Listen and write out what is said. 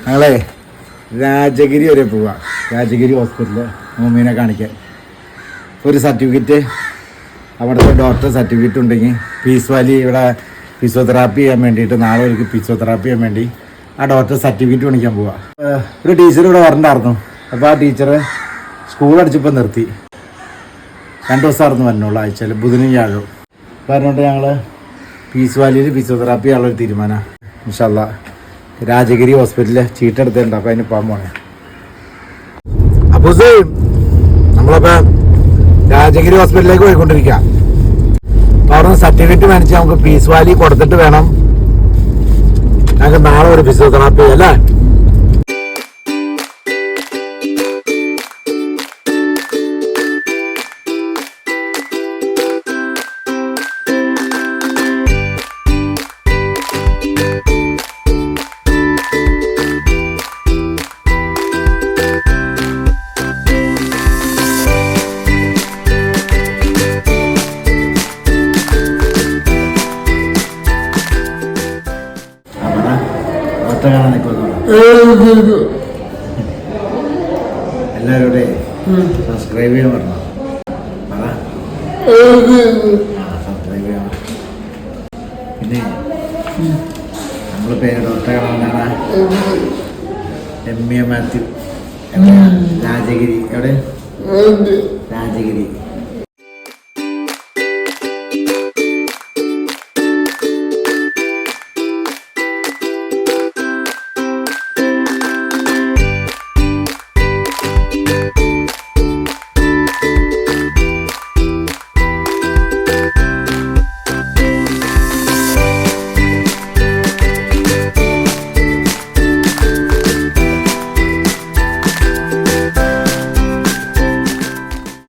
ഞങ്ങളെ രാജഗിരി വരെ പോവാ. രാജഗിരി ഹോസ്പിറ്റലിൽ മമ്മീനെ കാണിക്കാൻ ഒരു സർട്ടിഫിക്കറ്റ്, അവിടുത്തെ ഡോക്ടർ സർട്ടിഫിക്കറ്റ് ഉണ്ടെങ്കിൽ പീസ് വാലി ഇവിടെ ഫിസിയോതെറാപ്പി ചെയ്യാൻ വേണ്ടിയിട്ട് നാളെ ഒരു ഫിസിയോതെറാപ്പി ചെയ്യാൻ വേണ്ടി ആ ഡോക്ടർ സർട്ടിഫിക്കറ്റ് മേടിക്കാൻ പോവാ. ഒരു ടീച്ചർ ഇവിടെ വരണ്ടായിരുന്നു. അപ്പോൾ ആ ടീച്ചർ സ്കൂൾ അടിച്ചപ്പോൾ നിർത്തി. 2 ദിവസമായിരുന്നു വരണുള്ളൂ, ആഴ്ചയിൽ ബുധനും വ്യാഴവും. പറഞ്ഞുകൊണ്ട് ഞങ്ങൾ പീസ് വാലിയിൽ ഫിസിയോതെറാപ്പി ചെയ്യാനുള്ളൊരു തീരുമാനമാണ്. ഇൻഷാ അല്ലാ രാജഗിരി ഹോസ്പിറ്റലിൽ ചീട്ടെടുത്തിട്ടുണ്ട്. അപ്പോൾ അതിന് പോകാൻ പോണേ. അപ്പോൾ നമ്മളിപ്പോൾ രാജഗിരി ഹോസ്പിറ്റലിലേക്ക് പോയിക്കൊണ്ടിരിക്കുക. അപ്പോൾ അവിടെ നിന്ന് സർട്ടിഫിക്കറ്റ് മേടിച്ച് നമുക്ക് പീസ് വാലി കൊടുത്തിട്ട് വേണം ഞങ്ങൾക്ക് നാളെ ഒരു ഫിസിയോതെറാപ്പി അല്ലേ. എല്ലാവരുടെ സബ്സ്ക്രൈബ് ചെയ്യാൻ പറഞ്ഞു. സബ്സ്ക്രൈബ് ചെയ്യാൻ. പിന്നെ നമ്മൾ പേര് ഡോക്ടറെ കാണാനാണ്. M A Mathew. രാജഗിരി. എവിടെ? രാജഗിരി.